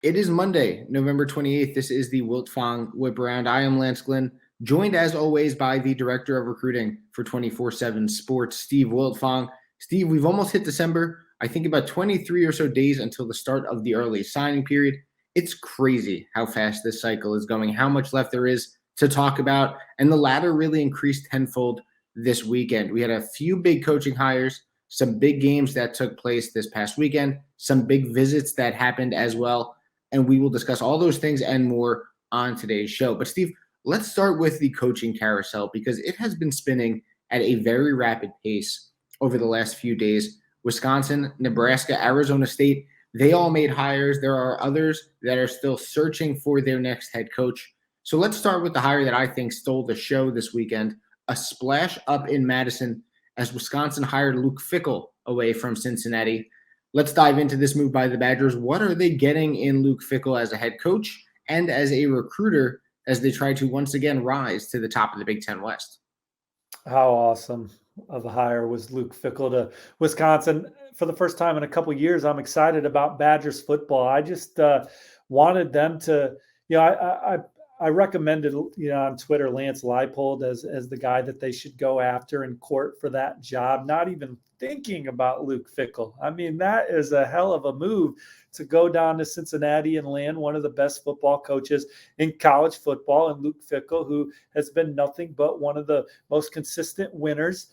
It is Monday, November 28th. This is the Wiltfong Whiparound. I am Lance Glenn, joined as always by the Director of Recruiting for 24/7 Sports, Steve Wiltfong. Steve, we've almost hit December. I think about 23 or so days until the start of the early signing period. It's crazy how fast this cycle is going, how much left there is to talk about, and the latter really increased tenfold this weekend. We had a few big coaching hires, some big games that took place this past weekend, some big visits that happened as well, and we will discuss all those things and more on today's show. But Steve, let's start with the coaching carousel because it has been spinning at a very rapid pace over the last few days. Wisconsin, Nebraska, Arizona State, they all made hires. There are others that are still searching for their next head coach. So let's start with the hire that I think stole the show this weekend, a splash up in Madison as Wisconsin hired Luke Fickell away from Cincinnati. Let's dive into this move by the Badgers. What are they getting in Luke Fickell as a head coach and as a recruiter as they try to once again rise to the top of the Big Ten West? How awesome of a hire was Luke Fickell to Wisconsin. For the first time in a couple of years, I'm excited about Badgers football. I just wanted them to, I recommended, on Twitter, Lance Leipold as the guy that they should go after and court for that job, not even thinking about Luke Fickell. I mean, that is a hell of a move to go down to Cincinnati and land one of the best football coaches in college football, and Luke Fickell, who has been nothing but one of the most consistent winners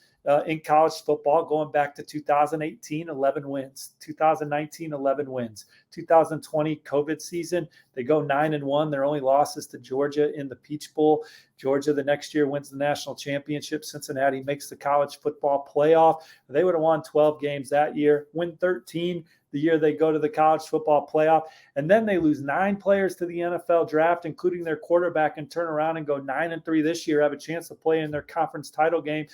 in college football going back to 2018, 11 wins, 2019, 11 wins, 2020 COVID season. They go 9-1. Their only losses to Georgia in the Peach Bowl. Georgia the next year wins the national championship. Cincinnati makes the college football playoff. They would have won 12 games that year, win 13 the year they go to the college football playoff. And then they lose 9 players to the NFL draft, including their quarterback, and turn around and go 9-3 this year, have a chance to play in their conference title game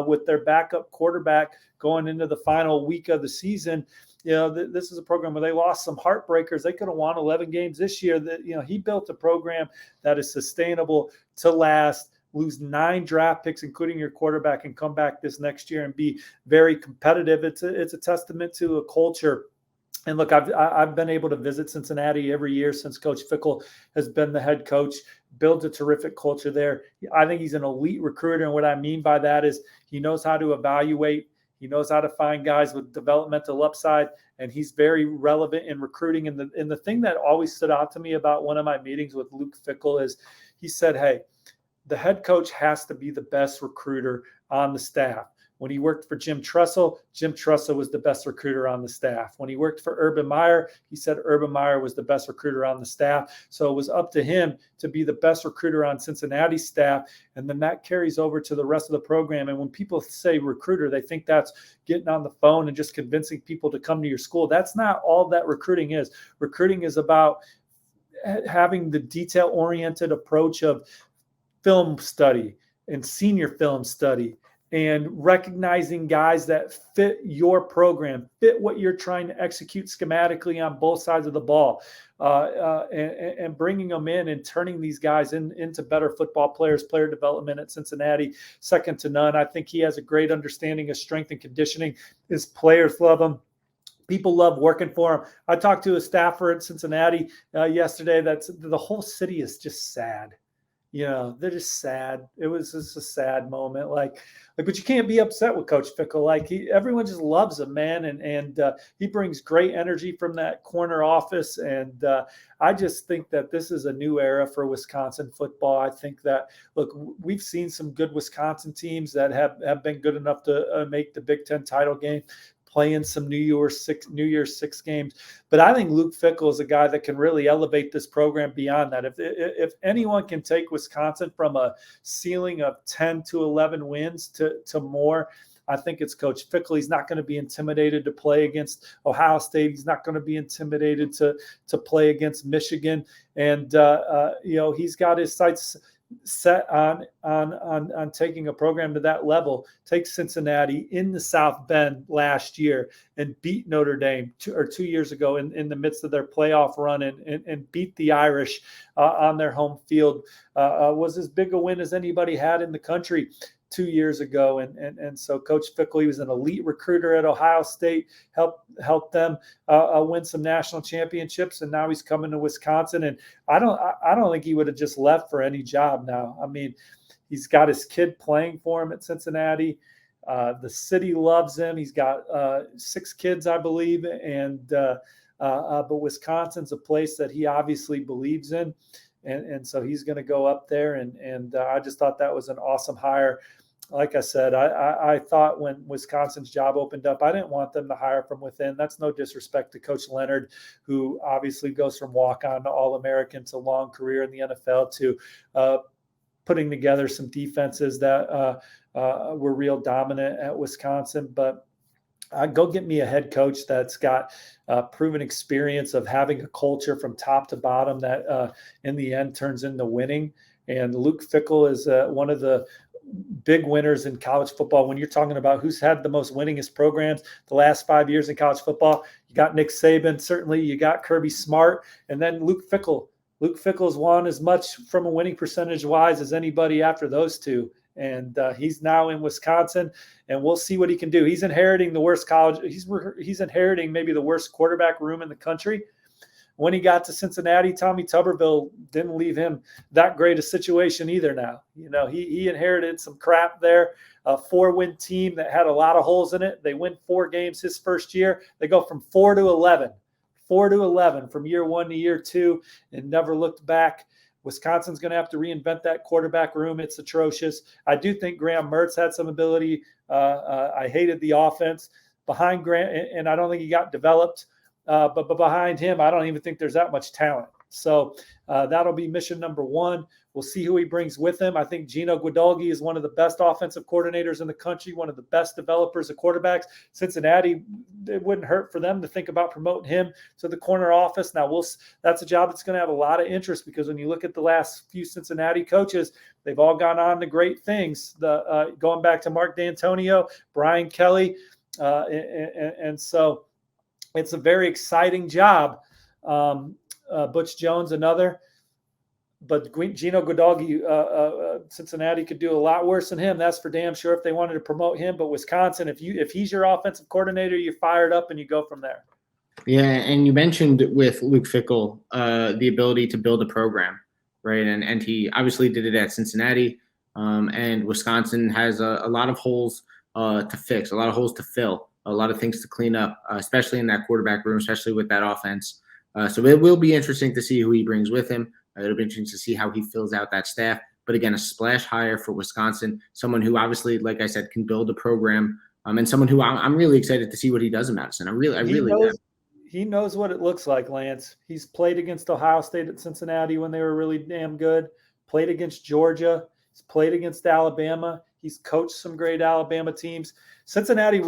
with their backup quarterback going into the final week of the season. This is a program where they lost some heartbreakers. They could have won 11 games this year. He built a program that is sustainable to last. Lose 9 draft picks, including your quarterback, and come back this next year and be very competitive. It's a testament to a culture. And look, I've been able to visit Cincinnati every year since Coach Fickell has been the head coach, builds a terrific culture there. I think he's an elite recruiter. And what I mean by that is he knows how to evaluate. He knows how to find guys with developmental upside, and he's very relevant in recruiting. And the thing that always stood out to me about one of my meetings with Luke Fickell is he said, hey, the head coach has to be the best recruiter on the staff. When he worked for Jim Tressel was the best recruiter on the staff. When he worked for Urban Meyer, he said Urban Meyer was the best recruiter on the staff. So it was up to him to be the best recruiter on Cincinnati's staff. And then that carries over to the rest of the program. And when people say recruiter, they think that's getting on the phone and just convincing people to come to your school. That's not all that recruiting is. Recruiting is about having the detail-oriented approach of film study and senior film study, and recognizing guys that fit your program, fit what you're trying to execute schematically on both sides of the ball, and bringing them in and turning these guys into better football players. Player development at Cincinnati, second to none. I think he has a great understanding of strength and conditioning. His players love him. People love working for him. I talked to a staffer at Cincinnati yesterday. The whole city is just sad. They're just sad. It was just a sad moment. But you can't be upset with Coach Fickell. Everyone just loves him, man. And he brings great energy from that corner office. And I just think that this is a new era for Wisconsin football. I think that, look, we've seen some good Wisconsin teams that have been good enough to make the Big Ten title game, playing some New Year's Six games. But I think Luke Fickell is a guy that can really elevate this program beyond that. If anyone can take Wisconsin from a ceiling of 10 to 11 wins to more, I think it's Coach Fickell. He's not going to be intimidated to play against Ohio State. He's not going to be intimidated to play against Michigan. And, he's got his sights set on taking a program to that level. Take Cincinnati in the South Bend last year and beat Notre Dame 2 years ago in the midst of their playoff run and beat the Irish on their home field. Was as big a win as anybody had in the country. 2 years ago. And so Coach Fickell, he was an elite recruiter at Ohio State, helped them win some national championships. And now he's coming to Wisconsin. And I don't think he would have just left for any job now. I mean, he's got his kid playing for him at Cincinnati. The city loves him. He's got 6 kids, I believe. But Wisconsin's a place that he obviously believes in. And so he's going to go up there. And I just thought that was an awesome hire. Like I said, I thought when Wisconsin's job opened up, I didn't want them to hire from within. That's no disrespect to Coach Leonard, who obviously goes from walk-on to All-American to long career in the NFL to putting together some defenses that were real dominant at Wisconsin. But go get me a head coach that's got proven experience of having a culture from top to bottom that in the end turns into winning. And Luke Fickell is one of the big winners in college football. When you're talking about who's had the most winningest programs the last 5 years in college football, you got Nick Saban, certainly you got Kirby Smart, and then Luke Fickell. Luke Fickell's won as much from a winning percentage wise as anybody after those two. And he's now in Wisconsin, and we'll see what he can do. He's inheriting the worst college. He's inheriting maybe the worst quarterback room in the country. When he got to Cincinnati, Tommy Tuberville didn't leave him that great a situation either now. You know, he inherited some crap there, a 4-win team that had a lot of holes in it. They win 4 games his first year. They go from 4 to 11 from year 1 to year 2 and never looked back. Wisconsin's going to have to reinvent that quarterback room. It's atrocious. I do think Graham Mertz had some ability. I hated the offense behind Graham, and I don't think he got developed. But behind him, I don't even think there's that much talent. So that'll be mission number 1. We'll see who he brings with him. I think Gino Guidolgi is one of the best offensive coordinators in the country, one of the best developers of quarterbacks. Cincinnati, it wouldn't hurt for them to think about promoting him to the corner office. Now, that's a job that's going to have a lot of interest, because when you look at the last few Cincinnati coaches, they've all gone on to great things. Going back to Mark D'Antonio, Brian Kelly, and so it's a very exciting job. Butch Jones, another. But Gino Guidolgi, Cincinnati could do a lot worse than him. That's for damn sure if they wanted to promote him. But Wisconsin, if he's your offensive coordinator, you're fired up and you go from there. Yeah, and you mentioned with Luke Fickell the ability to build a program, right? And he obviously did it at Cincinnati. And Wisconsin has a lot of holes to fix, a lot of holes to fill, a lot of things to clean up, especially in that quarterback room, especially with that offense. So it will be interesting to see who he brings with him. It'll be interesting to see how he fills out that staff. But again, a splash hire for Wisconsin, someone who obviously, like I said, can build a program, and someone who I'm really excited to see what he does in Madison. He knows what it looks like, Lance. He's played against Ohio State at Cincinnati when they were really damn good, played against Georgia, he's played against Alabama. He's coached some great Alabama teams. Cincinnati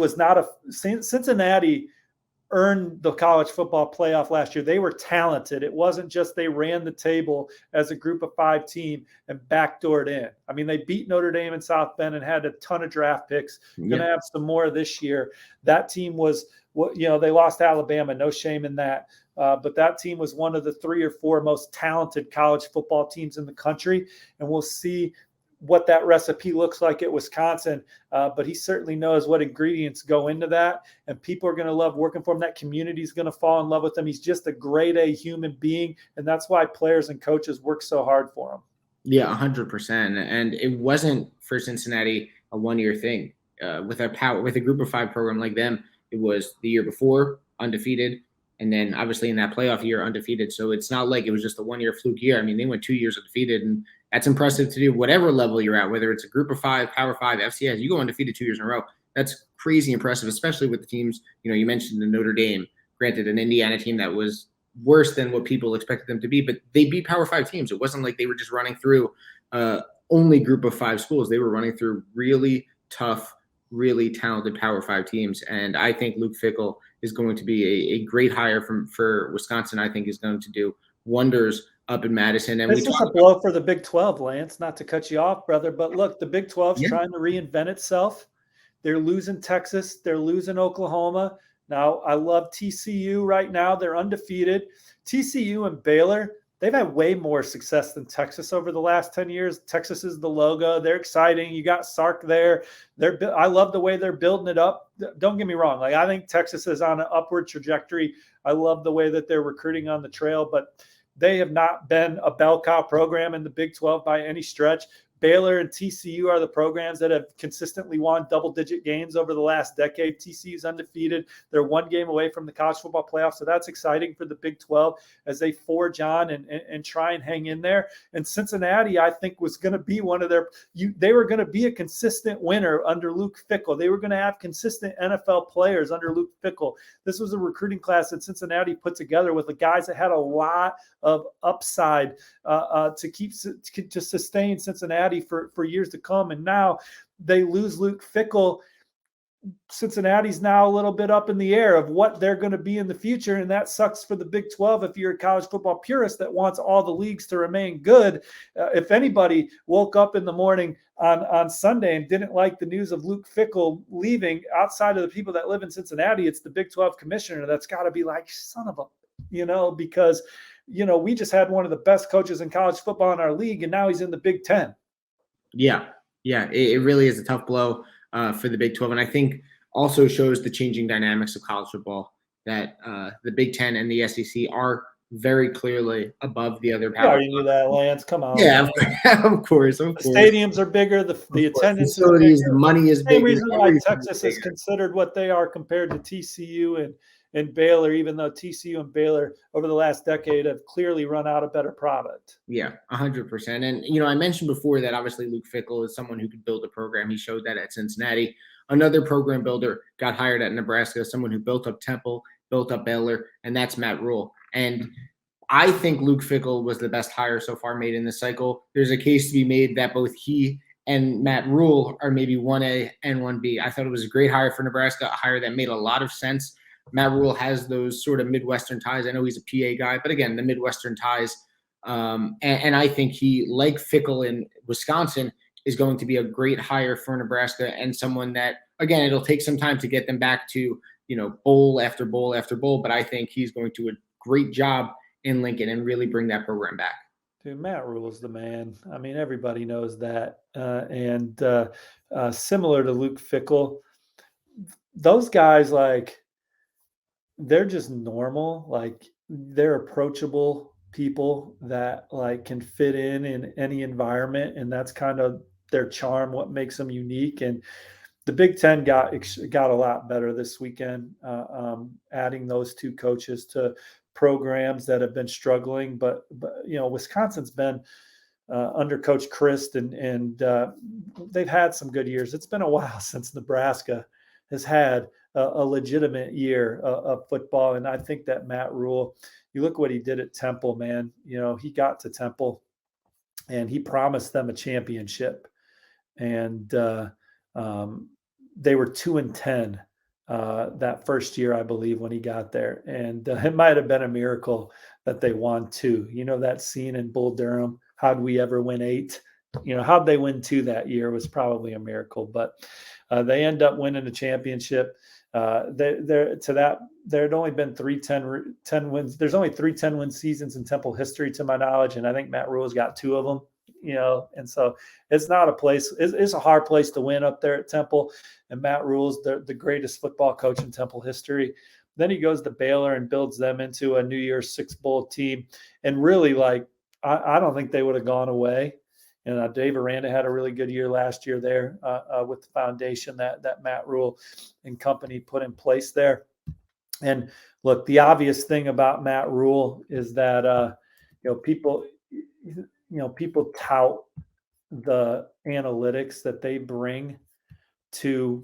earned the college football playoff last year. They were talented. It wasn't just they ran the table as a group of 5 team and backdoored in. I mean, they beat Notre Dame and South Bend and had a ton of draft picks. Going to have some more this year. That team was, they lost to Alabama. No shame in that. But that team was one of the 3 or 4 most talented college football teams in the country. And we'll see what that recipe looks like at Wisconsin, but he certainly knows what ingredients go into that, and people are going to love working for him. That community is going to fall in love with him. He's just a grade A human being, and that's why players and coaches work so hard for him. Yeah, 100%. And it wasn't for Cincinnati a one-year thing. With a group of 5 program like them, it was the year before undefeated, and then obviously in that playoff year undefeated. So it's not like it was just a one-year fluke year. I mean, they went 2 years undefeated, and that's impressive to do whatever level you're at, whether it's a group of 5, Power 5, FCS. You go undefeated 2 years in a row. That's crazy impressive, especially with the teams, you mentioned the Notre Dame, granted an Indiana team that was worse than what people expected them to be, but they beat Power 5 teams. It wasn't like they were just running through only group of 5 schools. They were running through really tough, really talented Power 5 teams. And I think Luke Fickell is going to be a great hire for Wisconsin. I think is going to do wonders up in Madison. And this is a blow for the Big 12, Lance, not to cut you off, brother. But look, the Big 12 is trying to reinvent itself. They're losing Texas. They're losing Oklahoma. Now, I love TCU right now. They're undefeated. TCU and Baylor, they've had way more success than Texas over the last 10 years. Texas is the logo. They're exciting. You got Sark there. I love the way they're building it up. Don't get me wrong. Like, I think Texas is on an upward trajectory. I love the way that they're recruiting on the trail, but they have not been a bell cow program in the Big 12 by any stretch. Baylor and TCU are the programs that have consistently won double-digit games over the last decade. TCU's undefeated. They're one game away from the college football playoff, so that's exciting for the Big 12 as they forge on and try and hang in there. And Cincinnati, I think, was going to be one of they were going to be a consistent winner under Luke Fickell. They were going to have consistent NFL players under Luke Fickell. This was a recruiting class that Cincinnati put together with the guys that had a lot of upside to sustain Cincinnati for years to come. And now they lose Luke Fickell. Cincinnati's now a little bit up in the air of what they're going to be in the future, and that sucks for the Big 12 if you're a college football purist that wants all the leagues to remain good. If anybody woke up in the morning on Sunday and didn't like the news of Luke Fickell leaving, outside of the people that live in Cincinnati, it's the Big 12 commissioner that's got to be like, son of a, because we just had one of the best coaches in college football in our league, and now he's in the Big 10. Yeah. It really is a tough blow for the Big 12. And I think also shows the changing dynamics of college football that the Big 10 and the SEC are very clearly above the other power. Yeah, you knew that, Lance. Come on. Yeah, of course. The stadiums are bigger. The attendance facilities, is bigger. the money is bigger. Same reason why Texas is considered what they are compared to TCU and Baylor, even though TCU and Baylor over the last decade have clearly run out a better product. Yeah, 100%. And, I mentioned before that obviously Luke Fickell is someone who could build a program. He showed that at Cincinnati. Another program builder got hired at Nebraska, someone who built up Temple, built up Baylor, and that's Matt Rhule. And I think Luke Fickell was the best hire so far made in this cycle. There's a case to be made that both he and Matt Rhule are maybe 1A and 1B. I thought it was a great hire for Nebraska, a hire that made a lot of sense. Matt Rhule has those sort of Midwestern ties. I know he's a PA guy, but again, the Midwestern ties. And I think he, like Fickell in Wisconsin, is going to be a great hire for Nebraska and someone that, again, it'll take some time to get them back to, bowl after bowl after bowl. But I think he's going to do a great job in Lincoln and really bring that program back. Dude, Matt Rhule is the man. I mean, everybody knows that. And similar to Luke Fickell, those guys, they're just normal. They're approachable people that can fit in any environment, and that's kind of their charm, what makes them unique. And the Big Ten got a lot better this weekend, adding those two coaches to programs that have been struggling. But Wisconsin's been under Coach Christ, and they've had some good years. It's been a while since Nebraska has had a legitimate year of football. And I think that Matt Rhule, you look what he did at Temple, man. He got to Temple and he promised them a championship. And they were 2-10 that first year, I believe, when he got there. And it might have been a miracle that they won 2. That scene in Bull Durham, how'd we ever win 8? How'd they win 2 that year was probably a miracle. But they end up winning the championship. There had only been 3 10 wins. There's only 3 10-win seasons in Temple history, to my knowledge, and I think Matt Rhule's got 2 of them. And so it's not a place. It's a hard place to win up there at Temple. And Matt Rhule's the greatest football coach in Temple history. Then he goes to Baylor and builds them into a New Year's Six Bowl team. And really, I don't think they would have gone away. And Dave Aranda had a really good year last year there with the foundation that Matt Rhule and company put in place there. And look, the obvious thing about Matt Rhule is that people tout the analytics that they bring to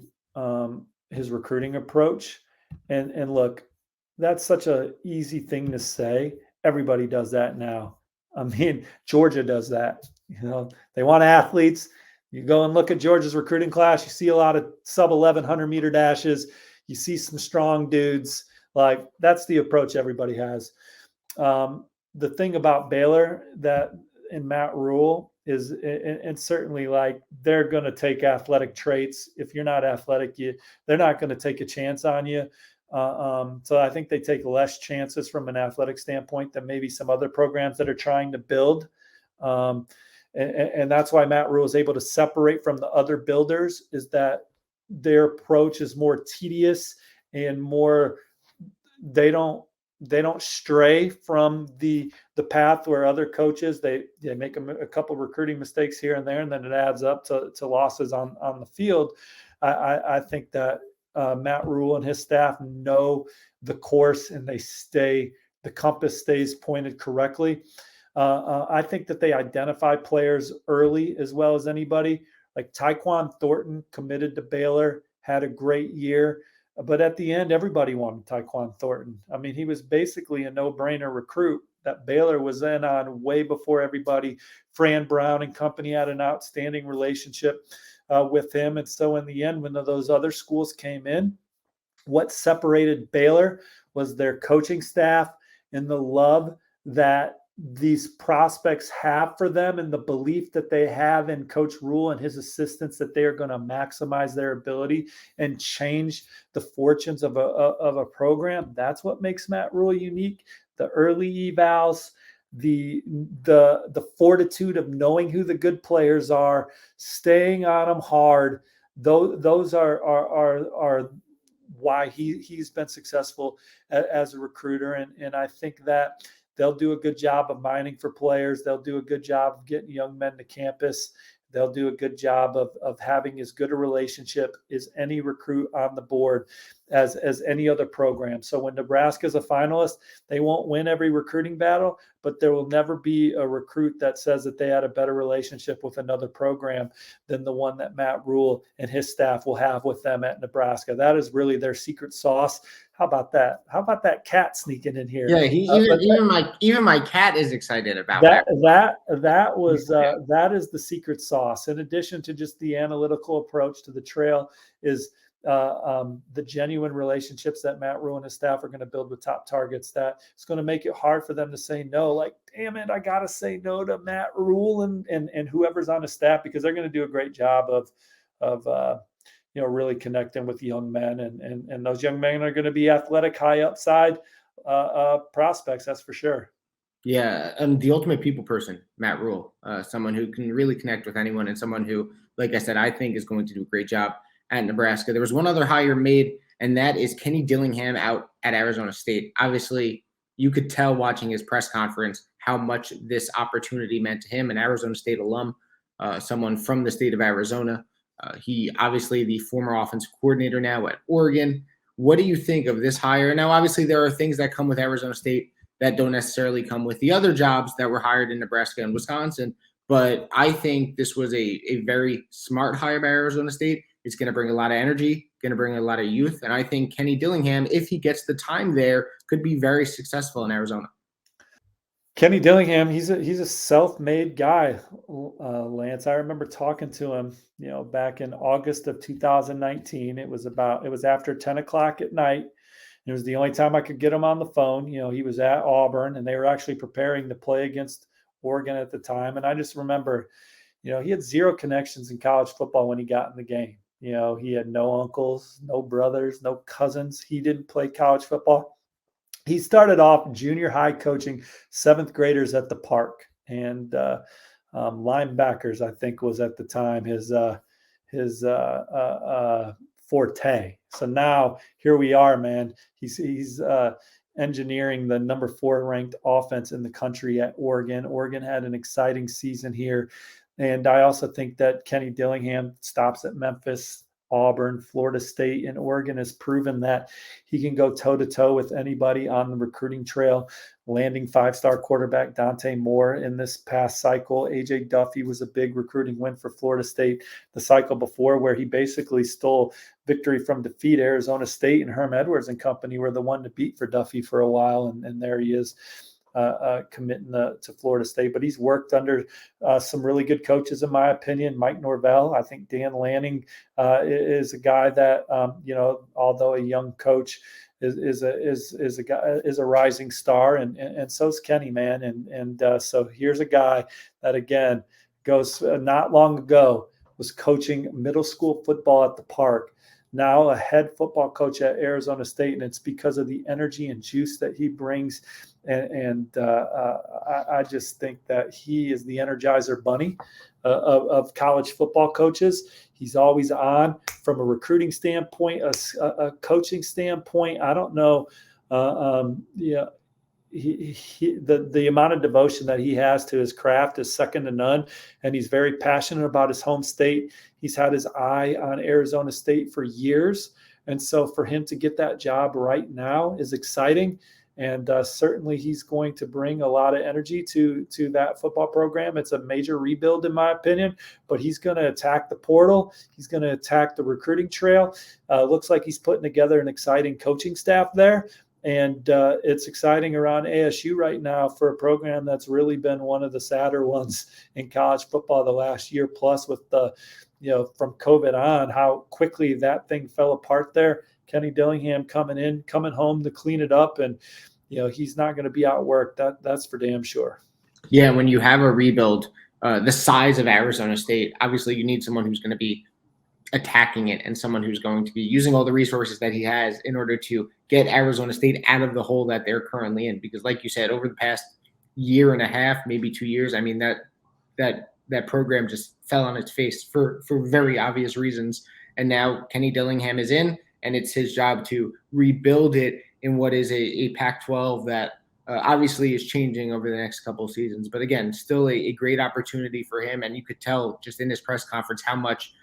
his recruiting approach. And look, that's such an easy thing to say. Everybody does that now. I mean, Georgia does that. They want athletes. You go and look at Georgia's recruiting class. You see a lot of sub 1100 meter dashes. You see some strong dudes. That's the approach everybody has. The thing about Baylor and Matt Rhule is, and certainly they're going to take athletic traits. If you're not athletic, they're not going to take a chance on you. So I think they take less chances from an athletic standpoint than maybe some other programs that are trying to build. And that's why Matt Rhule is able to separate from the other builders, is that their approach is more tedious and more, they don't stray from the path where other coaches, they make a couple recruiting mistakes here and there, and then it adds up to losses on the field. I think that Matt Rhule and his staff know the course, and the compass stays pointed correctly. I think that they identify players early as well as anybody. Like Tyquan Thornton committed to Baylor, had a great year, but at the end, everybody wanted Tyquan Thornton. I mean, he was basically a no-brainer recruit that Baylor was in on way before everybody. Fran Brown and company had an outstanding relationship with him. And so in the end, when those other schools came in, what separated Baylor was their coaching staff and the love that these prospects have for them, and the belief that they have in Coach Rhule and his assistants that they are going to maximize their ability and change the fortunes of a program. That's what makes Matt Rhule unique. The early evals, the fortitude of knowing who the good players are, staying on them hard. Those are why he's been successful as a recruiter. And I think that they'll do a good job of mining for players. They'll do a good job of getting young men to campus. They'll do a good job of having as good a relationship as any recruit on the board as any other program. So when Nebraska is a finalist, they won't win every recruiting battle, but there will never be a recruit that says that they had a better relationship with another program than the one that Matt Rhule and his staff will have with them at Nebraska. That is really their secret sauce. How about that? How about that cat sneaking in here? Yeah, even my cat is excited about that. That is the secret sauce. In addition to just the analytical approach to the trail, is the genuine relationships that Matt Rhule and his staff are going to build with top targets. That it's going to make it hard for them to say no. Like, damn it, I got to say no to Matt Rhule and whoever's on his staff, because they're going to do a great job of really connecting with young men, and those young men are going to be athletic, high upside prospects. That's for sure. Yeah, the ultimate people person, Matt Rhule, someone who can really connect with anyone, and someone who, like I said, I think is going to do a great job at Nebraska. There was one other hire made, and that is Kenny Dillingham out at Arizona State. Obviously, you could tell watching his press conference how much this opportunity meant to him, an Arizona State alum, someone from the state of Arizona. He obviously the former offensive coordinator now at Oregon. What do you think of this hire? Now, obviously, there are things that come with Arizona State that don't necessarily come with the other jobs that were hired in Nebraska and Wisconsin. But I think this was a very smart hire by Arizona State. It's going to bring a lot of energy, going to bring a lot of youth. And I think Kenny Dillingham, if he gets the time there, could be very successful in Arizona. Kenny Dillingham, he's a self-made guy, Lance. I remember talking to him, back in August of 2019. It was after 10 o'clock at night. It was the only time I could get him on the phone. He was at Auburn, and they were actually preparing to play against Oregon at the time. And I just remember, he had zero connections in college football when he got in the game. He had no uncles, no brothers, no cousins. He didn't play college football. He started off junior high coaching seventh graders at the park, and linebackers, I think, was at the time his forte. So now here we are, man. He's engineering the number 4 ranked offense in the country at Oregon. Oregon had an exciting season here. And I also think that Kenny Dillingham stops at Memphis, Auburn, Florida State, and Oregon has proven that he can go toe-to-toe with anybody on the recruiting trail, landing 5-star quarterback Dante Moore in this past cycle. A.J. Duffy was a big recruiting win for Florida State the cycle before, where he basically stole victory from defeat. Arizona State and Herm Edwards and company were the one to beat for Duffy for a while, and there he is. Committing to Florida State, but he's worked under some really good coaches, in my opinion. Mike Norvell, I think Dan Lanning is a guy that although a young coach, is a rising star, and so's Kenny, man, and so here's a guy that again goes not long ago was coaching middle school football at the park. now a head football coach at Arizona State, and it's because of the energy and juice that he brings. And I just think that he is the Energizer Bunny of college football coaches. He's always on from a recruiting standpoint, a coaching standpoint. I don't know. The amount of devotion that he has to his craft is second to none, and he's very passionate about his home state. He's had his eye on Arizona State for years, and so for him to get that job right now is exciting. And certainly he's going to bring a lot of energy to that football program. It's a major rebuild, in my opinion, but he's going to attack the portal. He's going to attack the recruiting trail. Looks like he's putting together an exciting coaching staff there. And it's exciting around ASU right now for a program that's really been one of the sadder ones in college football the last year plus, with the, from COVID on, how quickly that thing fell apart there. Kenny Dillingham coming home to clean it up, and he's not going to be outworked. That's for damn sure. Yeah, when you have a rebuild the size of Arizona State, obviously you need someone who's going to be attacking it and someone who's going to be using all the resources that he has in order to get Arizona State out of the hole that they're currently in. Because like you said, over the past year and a half, maybe 2 years, I mean, that program just fell on its face for very obvious reasons. And now Kenny Dillingham is in, and it's his job to rebuild it in what is a Pac-12 that obviously is changing over the next couple of seasons. But again, still a great opportunity for him. And you could tell just in his press conference how much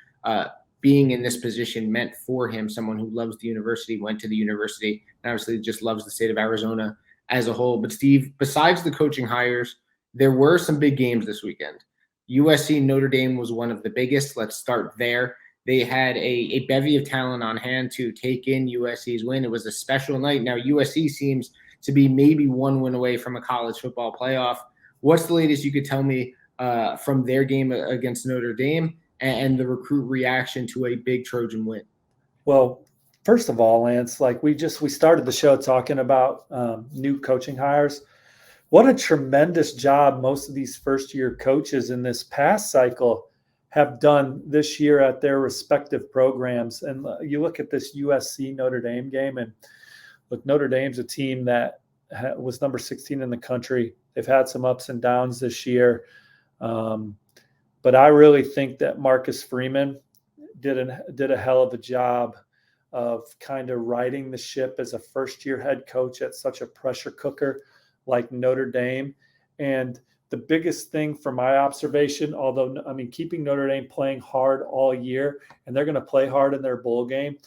being in this position meant for him. Someone who loves the university, went to the university, and obviously just loves the state of Arizona as a whole. But Steve, besides the coaching hires, there were some big games this weekend. USC Notre Dame was one of the biggest. Let's start there. They had a bevy of talent on hand to take in USC's win. It was a special night. Now, USC seems to be maybe one win away from a college football playoff. What's the latest you could tell me from their game against Notre Dame and the recruit reaction to a big Trojan win? Well, first of all, Lance, like we started the show talking about new coaching hires. What a tremendous job most of these first-year coaches in this past cycle have done this year at their respective programs. And you look at this USC Notre Dame game, and look, Notre Dame's a team that was number 16 in the country. They've had some ups and downs this year. But I really think that Marcus Freeman did a hell of a job of kind of riding the ship as a first-year head coach at such a pressure cooker like Notre Dame. And the biggest thing from my observation, although, I mean, keeping Notre Dame playing hard all year, and they're going to play hard in their bowl game,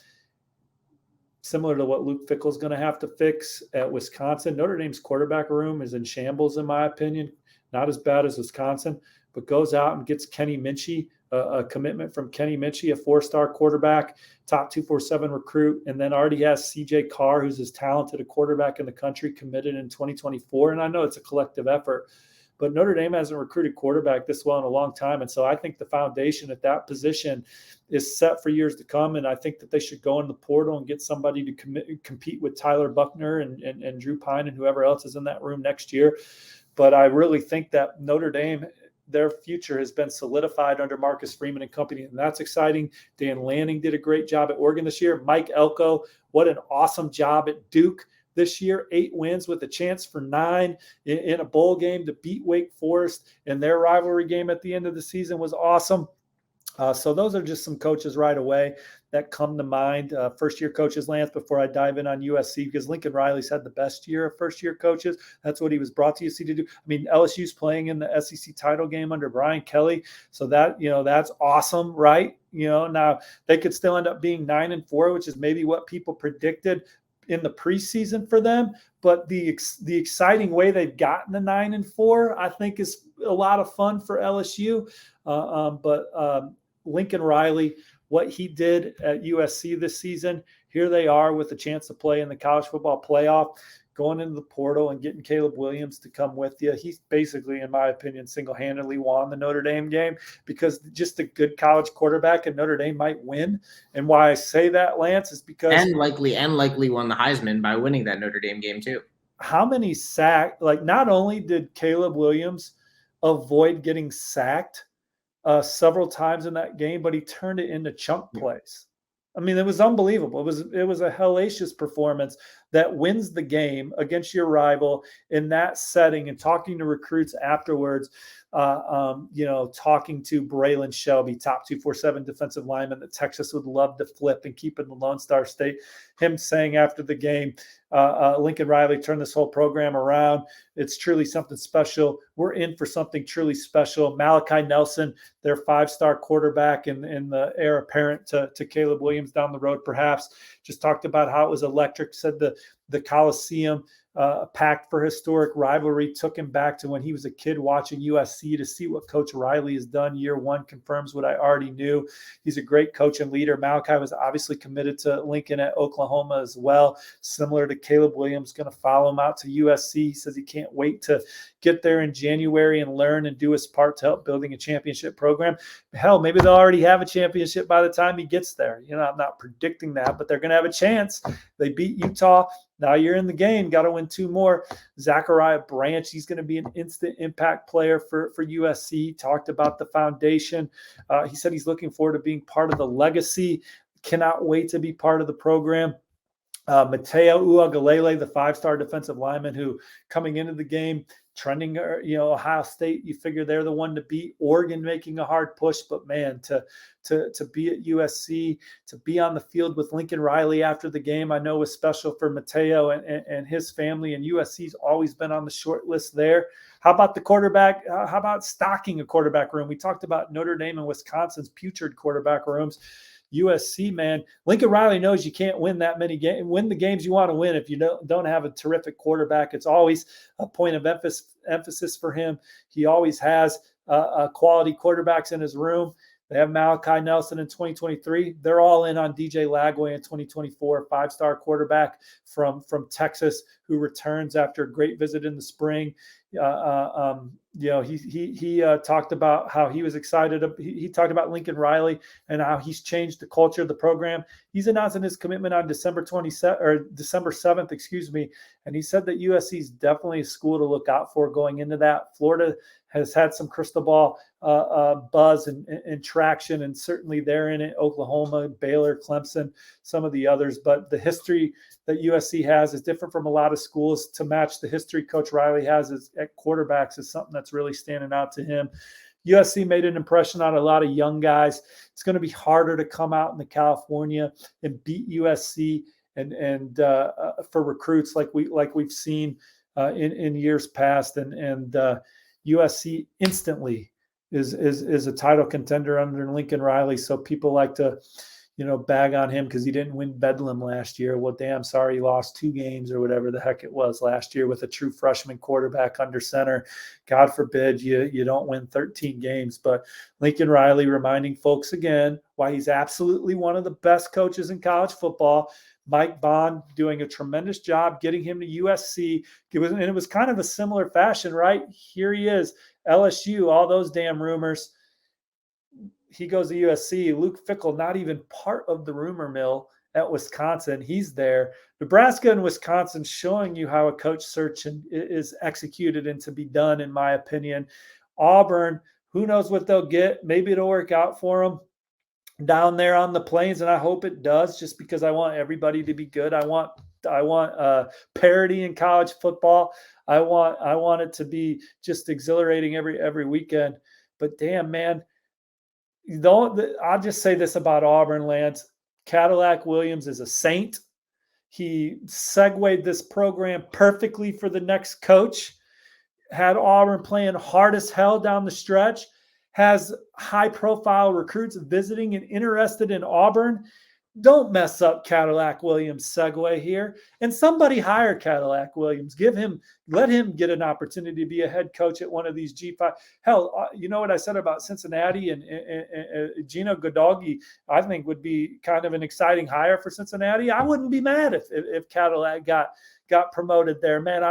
similar to what Luke Fickell is going to have to fix at Wisconsin. Notre Dame's quarterback room is in shambles, in my opinion. Not as bad as Wisconsin, but goes out and gets Kenny Minchie, a commitment from Kenny Minchie, a four-star quarterback, top 247 recruit, and then already has CJ Carr, who's as talented a quarterback in the country, committed in 2024. And I know it's a collective effort, but Notre Dame hasn't recruited quarterback this well in a long time. And so I think the foundation at that position is set for years to come. And I think that they should go in the portal and get somebody to compete with Tyler Buckner and Drew Pine and whoever else is in that room next year. But I really think that Notre Dame, their future has been solidified under Marcus Freeman and company, and that's exciting. Dan Lanning did a great job at Oregon this year. Mike Elko, what an awesome job at Duke this year. 8 wins with a chance for 9 in a bowl game to beat Wake Forest, and their rivalry game at the end of the season was awesome. So those are just some coaches right away that come to mind. First-year coaches, Lance, before I dive in on USC, because Lincoln Riley's had the best year of first-year coaches. That's what he was brought to USC to do. I mean, LSU's playing in the SEC title game under Brian Kelly. So that, that's awesome, right? Now they could still end up being 9-4, which is maybe what people predicted in the preseason for them. But the exciting way they've gotten to 9-4, I think, is a lot of fun for LSU. But Lincoln Riley, what he did at USC this season, here they are with a chance to play in the college football playoff, going into the portal and getting Caleb Williams to come with you. He's basically, in my opinion, single-handedly won the Notre Dame game, because just a good college quarterback and Notre Dame might win. And why I say that, Lance, is because and likely won the Heisman by winning that Notre Dame game too. How many sacks? Like, not only did Caleb Williams avoid getting sacked several times in that game, but he turned it into chunk plays. I mean, it was unbelievable. It was a hellacious performance that wins the game against your rival in that setting, and talking to recruits afterwards, talking to Braylon Shelby, top 247 defensive lineman that Texas would love to flip and keep in the Lone Star State. Him saying after the game, Lincoln Riley turned this whole program around. It's truly something special. We're in for something truly special. Malachi Nelson, their 5-star quarterback and the heir apparent to Caleb Williams down the road, perhaps, just talked about how it was electric, said the Coliseum packed for historic rivalry, took him back to when he was a kid watching USC. To see what Coach Riley has done year one confirms what I already knew. He's a great coach and leader. Malachi was obviously committed to Lincoln at Oklahoma as well, similar to Caleb Williams, going to follow him out to USC. He says he can't wait to get there in January and learn and do his part to help building a championship program. Hell, maybe they'll already have a championship by the time he gets there. I'm not predicting that, but they're going to have a chance. They beat Utah. Now you're in the game, got to win 2 more. Zachariah Branch, he's going to be an instant impact player for USC. Talked about the foundation. He said he's looking forward to being part of the legacy. Cannot wait to be part of the program. Mateo Uagalele, the 5-star defensive lineman who coming into the game, trending, Ohio State, you figure they're the one to beat. Oregon making a hard push, but man, to be at USC, to be on the field with Lincoln Riley after the game, I know was special for Mateo and his family, and USC's always been on the short list there. How about the quarterback? How about stocking a quarterback room? We talked about Notre Dame and Wisconsin's putrid quarterback rooms. USC, man, Lincoln Riley knows you can't win that many games. Win the games you want to win if you don't have a terrific quarterback. It's always a point of emphasis for him. He always has quality quarterbacks in his room. They have Malachi Nelson in 2023. They're all in on DJ Lagway in 2024, 5-star quarterback from Texas who returns after a great visit in the spring. He talked about how he was excited. He talked about Lincoln Riley and how he's changed the culture of the program. He's announcing his commitment on December 7th, and he said that USC is definitely a school to look out for going into that. Florida has had some crystal ball buzz and traction, and certainly they're in it. Oklahoma, Baylor, Clemson, some of the others, but the history that USC has is different from a lot of schools. To match the history Coach Riley has at quarterbacks is something that's really standing out to him. USC made an impression on a lot of young guys. It's going to be harder to come out into California and beat USC and for recruits like we've seen in years past, and USC instantly is a title contender under Lincoln Riley. So people like to bag on him because he didn't win Bedlam last year. Well, damn, sorry, he lost 2 games or whatever the heck it was last year with a true freshman quarterback under center. God forbid you don't win 13 games. But Lincoln Riley reminding folks again why he's absolutely one of the best coaches in college football. Mike Bond doing a tremendous job getting him to USC. It was kind of a similar fashion, right? Here he is, LSU, all those damn rumors. He goes to USC. Luke Fickell, not even part of the rumor mill at Wisconsin. He's there. Nebraska and Wisconsin showing you how a coach search is executed and to be done, in my opinion. Auburn, who knows what they'll get. Maybe it'll work out for them down there on the plains, and I hope it does, just because I want everybody to be good. I want parity in college football. I want it to be just exhilarating every weekend. But damn, man, I'll just say this about Auburn, Lance. Cadillac Williams is a saint. He segued this program perfectly for the next coach. Had Auburn playing hard as hell down the stretch. Has high-profile recruits visiting and interested in Auburn. Don't mess up Cadillac Williams' segue here. And somebody hire Cadillac Williams. Let him get an opportunity to be a head coach at one of these G5. Hell, you know what I said about Cincinnati and Gino Godoghi, I think would be kind of an exciting hire for Cincinnati. I wouldn't be mad if Cadillac got promoted there. Man,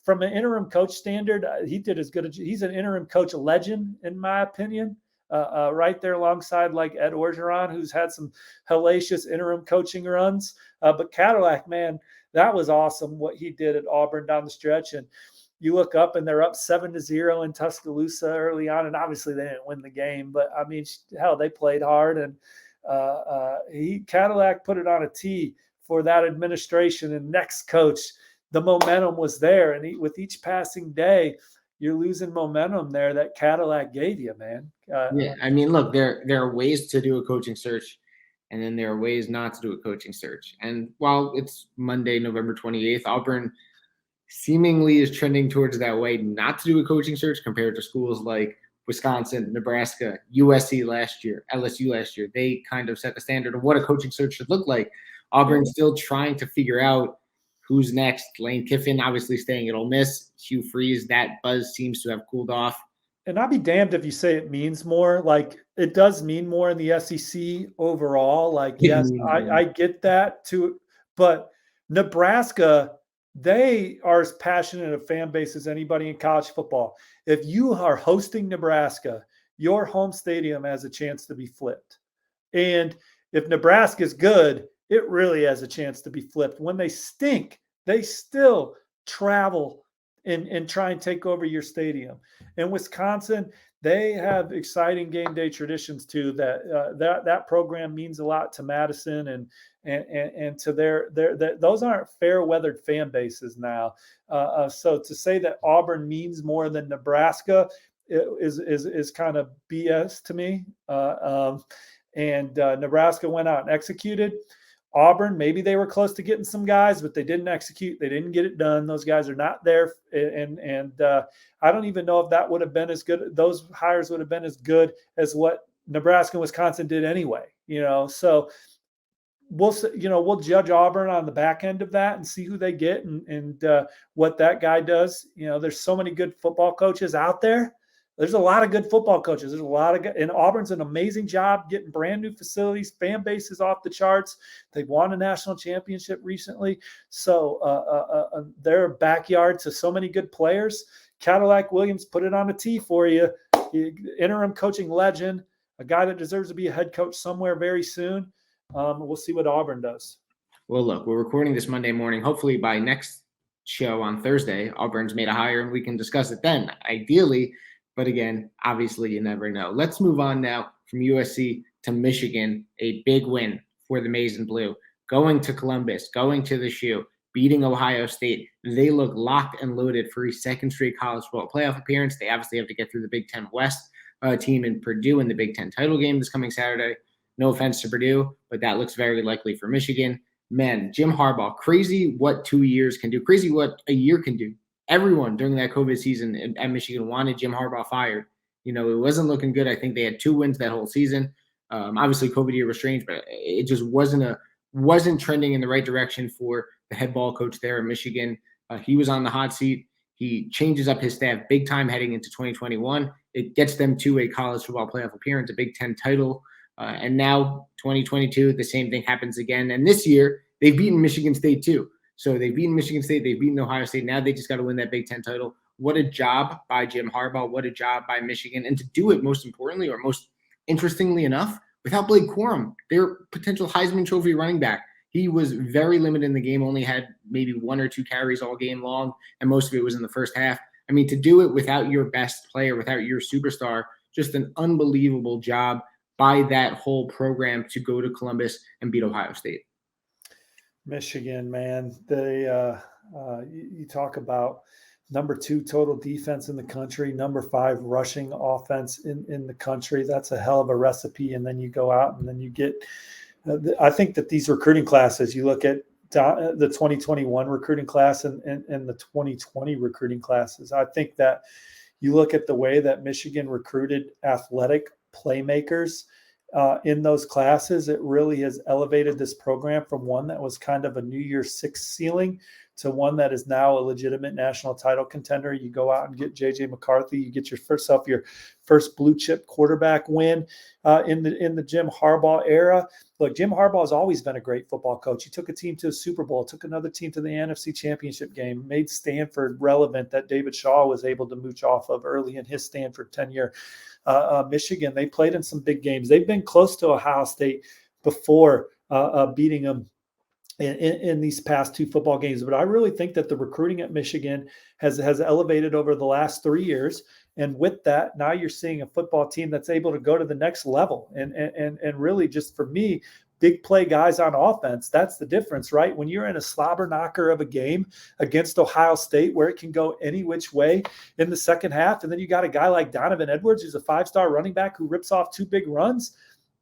from an interim coach standard, he did as good as he's an interim coach legend, in my opinion. Right there alongside like Ed Orgeron, who's had some hellacious interim coaching runs. But Cadillac, man, that was awesome what he did at Auburn down the stretch. And you look up and they're up 7-0 in Tuscaloosa early on. And obviously they didn't win the game, but I mean, hell, they played hard. And Cadillac put it on a tee for that administration and next coach. The momentum was there, and with each passing day, you're losing momentum there that Cadillac gave you, man. Yeah, I mean, look, there are ways to do a coaching search, and then there are ways not to do a coaching search. And while it's Monday, November 28th, Auburn seemingly is trending towards that way not to do a coaching search compared to schools like Wisconsin, Nebraska, USC last year, LSU last year. They kind of set the standard of what a coaching search should look like. Auburn's still trying to figure out who's next. Lane Kiffin obviously staying at Ole Miss. Hugh Freeze, that buzz seems to have cooled off. And I'd be damned if you say it means more. Like, it does mean more in the SEC overall. Like, yes, I get that too. But Nebraska, they are as passionate a fan base as anybody in college football. If you are hosting Nebraska, your home stadium has a chance to be flipped. And if Nebraska is good, it really has a chance to be flipped. When they stink, they still travel and try and take over your stadium. In Wisconsin, they have exciting game day traditions too. That program means a lot to Madison and to their those aren't fair weathered fan bases now. So to say that Auburn means more than Nebraska is kind of BS to me. Nebraska went out and executed. Auburn, maybe they were close to getting some guys, but they didn't execute. They didn't get it done. Those guys are not there. And I don't even know if that would have been as good. Those hires would have been as good as what Nebraska and Wisconsin did anyway, So we'll judge Auburn on the back end of that and see who they get and what that guy does. There's so many good football coaches out there. There's a lot of good football coaches. There's a lot of and Auburn's an amazing job getting brand new facilities, fan bases off the charts. They've won a national championship recently. So their backyard to so many good players. Cadillac Williams put it on a tee for you. Interim coaching legend, a guy that deserves to be a head coach somewhere very soon. We'll see what Auburn does. Well, look, we're recording this Monday morning. Hopefully by next show on Thursday, Auburn's made a hire and we can discuss it then, ideally. But again, obviously, you never know. Let's move on now from USC to Michigan. A big win for the Maize and Blue. Going to Columbus, going to the Shoe, beating Ohio State. They look locked and loaded for a second straight college football playoff appearance. They obviously have to get through the Big Ten West team in Purdue in the Big Ten title game this coming Saturday. No offense to Purdue, but that looks very likely for Michigan. Man, Jim Harbaugh, crazy what 2 years can do. Crazy what a year can do. Everyone during that COVID season at Michigan wanted Jim Harbaugh fired. It wasn't looking good. I think they had 2 wins that whole season. Obviously, COVID year was strange, but it just wasn't trending in the right direction for the head ball coach there at Michigan. He was on the hot seat. He changes up his staff big time heading into 2021. It gets them to a college football playoff appearance, a Big Ten title. And now 2022, the same thing happens again. And this year, they've beaten Michigan State too. So they've beaten Michigan State, they've beaten Ohio State. Now they just got to win that Big Ten title. What a job by Jim Harbaugh. What a job by Michigan. And to do it, most importantly, or most interestingly enough, without Blake Corum, their potential Heisman Trophy running back. He was very limited in the game, only had maybe 1 or 2 carries all game long, and most of it was in the first half. I mean, to do it without your best player, without your superstar, just an unbelievable job by that whole program to go to Columbus and beat Ohio State. Michigan, man, they you talk about number 2 total defense in the country, number 5 rushing offense in the country. That's a hell of a recipe. And then you go out and then you get I think that these recruiting classes, you look at the 2021 recruiting class and the 2020 recruiting classes. I think that you look at the way that Michigan recruited athletic playmakers in those classes, it really has elevated this program from one that was kind of a New Year's Six ceiling to one that is now a legitimate national title contender. You go out and get J.J. McCarthy, you get your first blue chip quarterback win in the Jim Harbaugh era. Look, Jim Harbaugh has always been a great football coach. He took a team to a Super Bowl, took another team to the NFC Championship game, made Stanford relevant that David Shaw was able to mooch off of early in his Stanford tenure. Michigan, they played in some big games. They've been close to Ohio State before beating them in these past 2 football games. But I really think that the recruiting at Michigan has elevated over the last 3 years. And with that, now you're seeing a football team that's able to go to the next level. And really, just for me, big play guys on offense, that's the difference, right? When you're in a slobber knocker of a game against Ohio State where it can go any which way in the second half, and then you got a guy like Donovan Edwards, who's a 5-star running back who rips off 2 big runs,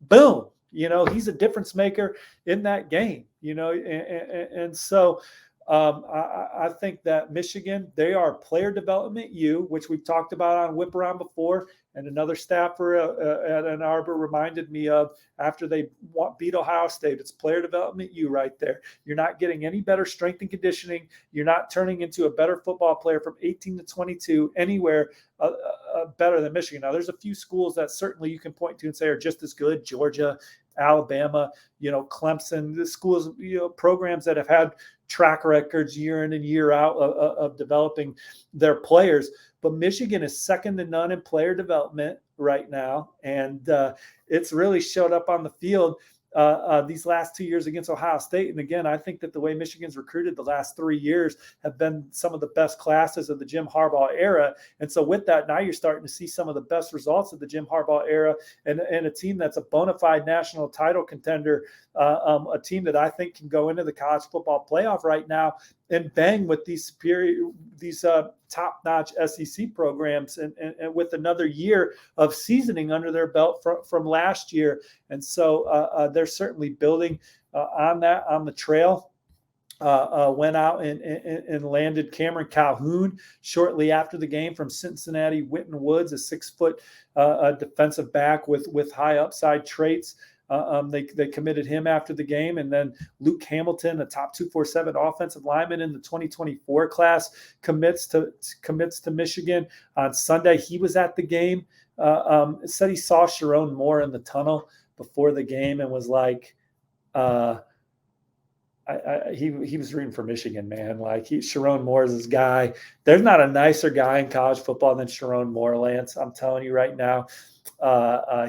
boom, he's a difference maker in that game, and so I think that Michigan, they are player development U, which we've talked about on Whiparound before. And another staffer at Ann Arbor reminded me of after they beat Ohio State. It's player development U right there. You're not getting any better strength and conditioning. You're not turning into a better football player from 18 to 22 anywhere better than Michigan. Now, there's a few schools that certainly you can point to and say are just as good. Georgia, Alabama, Clemson, the schools, programs that have had track records year in and year out of developing their players. But Michigan is second to none in player development right now. And it's really showed up on the field these last 2 years against Ohio State. And again, I think that the way Michigan's recruited the last 3 years have been some of the best classes of the Jim Harbaugh era. And so with that, now you're starting to see some of the best results of the Jim Harbaugh era and a team that's a bona fide national title contender, a team that I think can go into the college football playoff right now and bang with these top-notch SEC programs and with another year of seasoning under their belt from last year. And so they're certainly building on the trail. Went out and landed Cameron Calhoun shortly after the game from Cincinnati. Winton Woods, a 6-foot defensive back with high upside traits. They committed him after the game. And then Luke Hamilton, a top 247 offensive lineman in the 2024 class, commits to Michigan on Sunday. He was at the game. Said he saw Sharon Moore in the tunnel before the game and was like, he was rooting for Michigan, man. Like Sharon Moore is his guy. There's not a nicer guy in college football than Sharon Moore, Lance. I'm telling you right now.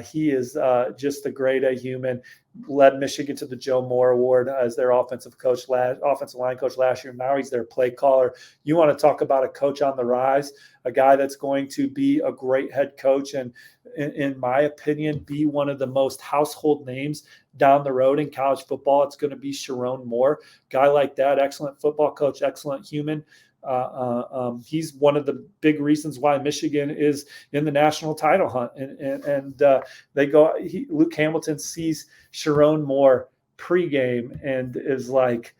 He is just a great human. Led Michigan to the Joe Moore Award as their offensive line coach last year. Now he's their play caller. You want to talk about a coach on the rise, a guy that's going to be a great head coach and, in my opinion, be one of the most household names down the road in college football. It's going to be Sharon Moore. Guy like that, excellent football coach, excellent human. He's one of the big reasons why Michigan is in the national title hunt. And Luke Hamilton sees Sharon Moore pregame and is like,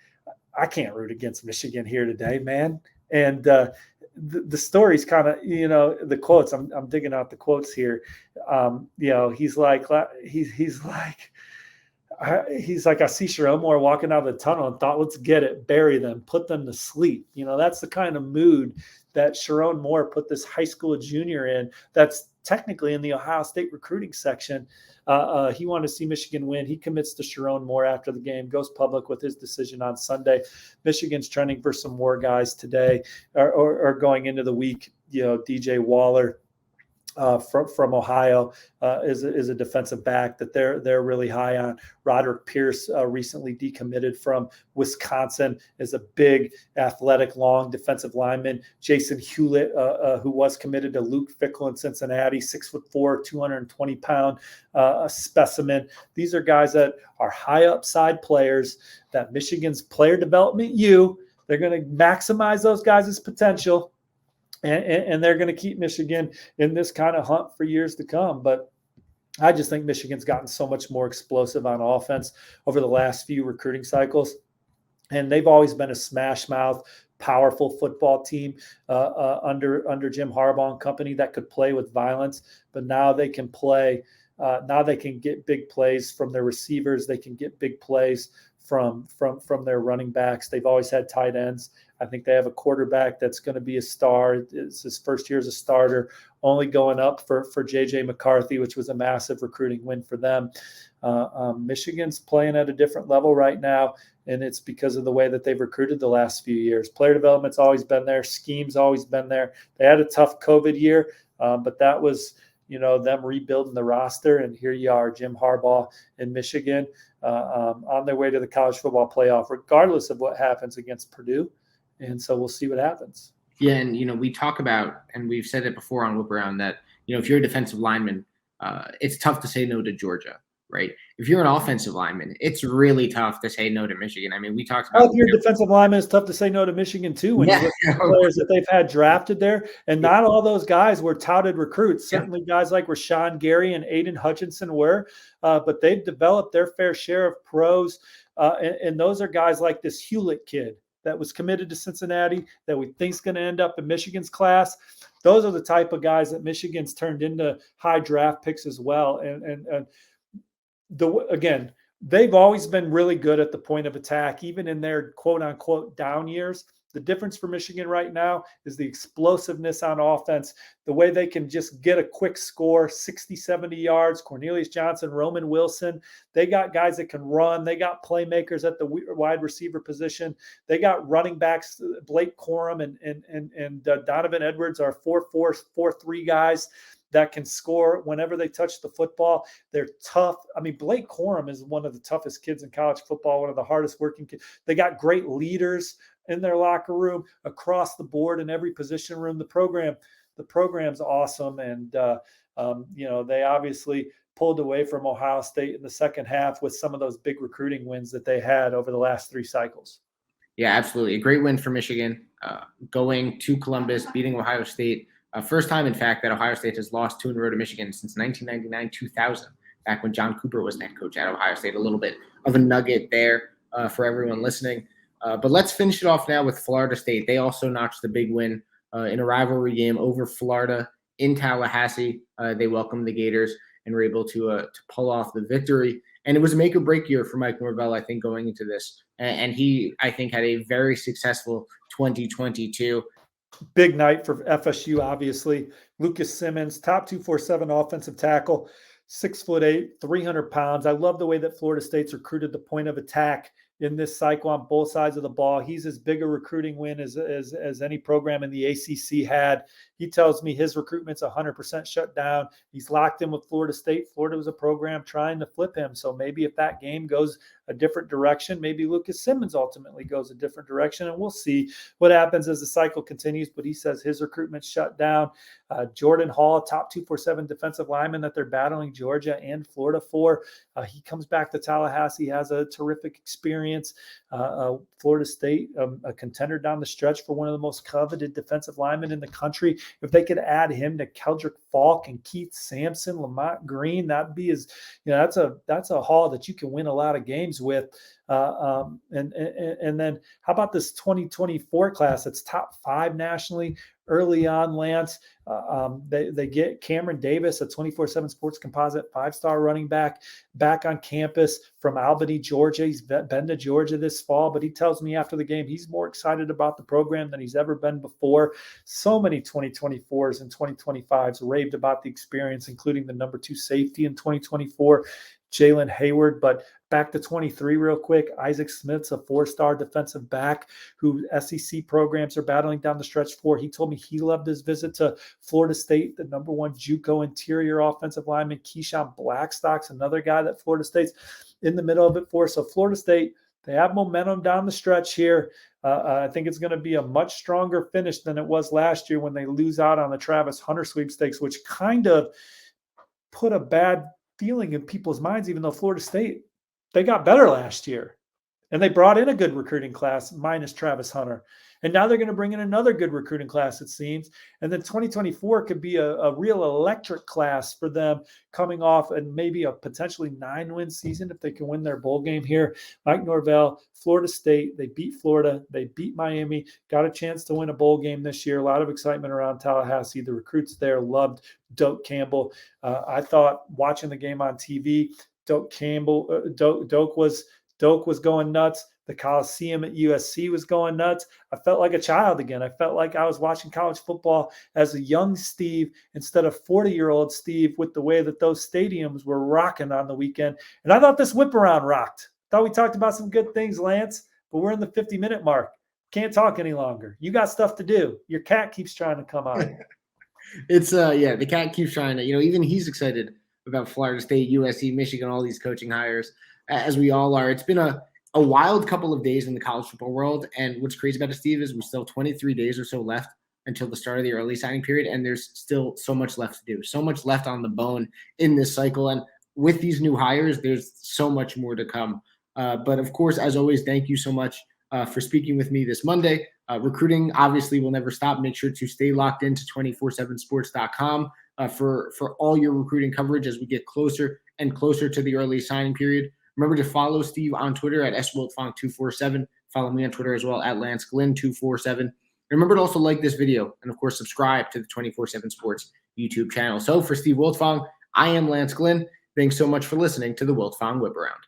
I can't root against Michigan here today, man. And the story's kind of, the quotes, I'm digging out the quotes here. He's like, I see Sharon Moore walking out of the tunnel and thought, let's get it, bury them, put them to sleep. That's the kind of mood that Sharon Moore put this high school junior in that's technically in the Ohio State recruiting section. He wanted to see Michigan win. He commits to Sharon Moore after the game, goes public with his decision on Sunday. Michigan's trending for some more guys today or going into the week. DJ Waller, from Ohio is a defensive back that they're really high on. Roderick Pierce recently decommitted from Wisconsin, is a big, athletic, long defensive lineman. Jason Hewlett, who was committed to Luke Fickell in Cincinnati, 6'4", 220-pound specimen. These are guys that are high upside players that Michigan's player development U. They're going to maximize those guys' potential. And they're going to keep Michigan in this kind of hunt for years to come. But I just think Michigan's gotten so much more explosive on offense over the last few recruiting cycles. And they've always been a smash mouth, powerful football team under Jim Harbaugh and company that could play with violence. But now they can play. Now they can get big plays from their receivers. They can get big plays from their running backs. They've always had tight ends. I think they have a quarterback that's going to be a star. It's his first year as a starter, only going up for J.J. McCarthy, which was a massive recruiting win for them. Michigan's playing at a different level right now, and it's because of the way that they've recruited the last few years. Player development's always been there. Scheme's always been there. They had a tough COVID year, but that was them rebuilding the roster, and here you are, Jim Harbaugh in Michigan, on their way to the college football playoff, regardless of what happens against Purdue. And so we'll see what happens. Yeah, and we talk about, and we've said it before on Whiparound, that if you're a defensive lineman, it's tough to say no to Georgia, right? If you're an offensive lineman, it's really tough to say no to Michigan. I mean, we talked Well, about if you're a defensive lineman, it's tough to say no to Michigan too when you yeah, look at the players that they've had drafted there. And not all those guys were touted recruits. yeah, Certainly guys like Rashawn Gary and Aiden Hutchinson were, but they've developed their fair share of pros. And those are guys like this Hewlett kid that was committed to Cincinnati that we think is going to end up in Michigan's class. Those are the type of guys that Michigan's turned into high draft picks as well. And again, they've always been really good at the point of attack, even in their quote unquote down years. The difference for Michigan right now is the explosiveness on offense, the way they can just get a quick score, 60, 70 yards. Cornelius Johnson, Roman Wilson, they got guys that can run. They got playmakers at the wide receiver position. They got running backs, Blake Corum and Donovan Edwards are 4-4, 4-3 guys that can score whenever they touch the football. They're tough. I mean, Blake Corum is one of the toughest kids in college football, one of the hardest working kids. They got great leaders in their locker room across the board in every position room. The program's awesome. And, they obviously pulled away from Ohio State in the second half with some of those big recruiting wins that they had over the last 3 cycles. Yeah, absolutely. A great win for Michigan, going to Columbus, beating Ohio State. First time, in fact, that Ohio State has lost 2 in a row to Michigan since 1999-2000, back when John Cooper was head coach at Ohio State. A little bit of a nugget there for everyone listening. But let's finish it off now with Florida State. They also notched the big win in a rivalry game over Florida in Tallahassee. They welcomed the Gators and were able to pull off the victory. And it was a make-or-break year for Mike Norvell, I think, going into this. And he, I think, had a very successful 2022. Big night for FSU, obviously. Lucas Simmons, top 247 offensive tackle, 6'8", 300 pounds. I love the way that Florida State's recruited the point of attack in this cycle on both sides of the ball. He's as big a recruiting win as any program in the ACC had. He tells me his recruitment's 100% shut down. He's locked in with Florida State. Florida was a program trying to flip him. So maybe if that game goes a different direction, maybe Lucas Simmons ultimately goes a different direction. And we'll see what happens as the cycle continues. But he says his recruitment's shut down. Jordan Hall, top 247 defensive lineman that they're battling Georgia and Florida for. He comes back to Tallahassee, has a terrific experience. Florida State, a contender down the stretch for one of the most coveted defensive linemen in the country. If they could add him to Keldrick Falk and Keith Sampson, Lamont Green, that'd be that's a haul that you can win a lot of games with. And then how about this 2024 class? It's top 5 nationally. Early on, Lance, they get Cameron Davis, a 24/7 Sports Composite 5-star running back on campus from Albany, Georgia. He's been to Georgia this fall, but he tells me after the game he's more excited about the program than he's ever been before. So many 2024s and 2025s raved about the experience, including the number 2 safety in 2024, Jalen Hayward. But back to 23 real quick. Isaac Smith's a 4-star defensive back who SEC programs are battling down the stretch for. He told me he loved his visit to Florida State. The number 1 JUCO interior offensive lineman, Keyshawn Blackstock's another guy that Florida State's in the middle of it for. So Florida State, they have momentum down the stretch here. I think it's going to be a much stronger finish than it was last year when they lose out on the Travis Hunter sweepstakes, which kind of put a bad feeling in people's minds, even though Florida State, they got better last year and they brought in a good recruiting class minus Travis Hunter. And now they're going to bring in another good recruiting class, it seems. And then 2024 could be a real electric class for them coming off and maybe a potentially 9-win season if they can win their bowl game here. Mike Norvell, Florida State, they beat Florida, they beat Miami, got a chance to win a bowl game this year. A lot of excitement around Tallahassee. The recruits there loved Doak Campbell. I thought watching the game on TV, Doak was going nuts. The Coliseum at USC was going nuts. I felt like a child again. I felt like I was watching college football as a young Steve instead of 40-year-old Steve with the way that those stadiums were rocking on the weekend. And I thought this whip-around rocked. Thought we talked about some good things, Lance, but we're in the 50-minute mark. Can't talk any longer. You got stuff to do. Your cat keeps trying to come on. It's the cat keeps trying to, even he's excited about Florida State, USC, Michigan, all these coaching hires, as we all are. It's been a wild couple of days in the college football world. And what's crazy about it, Steve, is we still have 23 days or so left until the start of the early signing period, and there's still so much left to do, so much left on the bone in this cycle. And with these new hires, there's so much more to come. But of course, as always, thank you so much for speaking with me this Monday. Recruiting obviously will never stop. Make sure to stay locked into 247sports.com for all your recruiting coverage as we get closer and closer to the early signing period. Remember to follow Steve on Twitter at swiltfong247. Follow me on Twitter as well at LanceGlynn247. Remember to also like this video and, of course, subscribe to the 247 Sports YouTube channel. So for Steve Wiltfong, I am Lance Glynn. Thanks so much for listening to the Wiltfong Whiparound.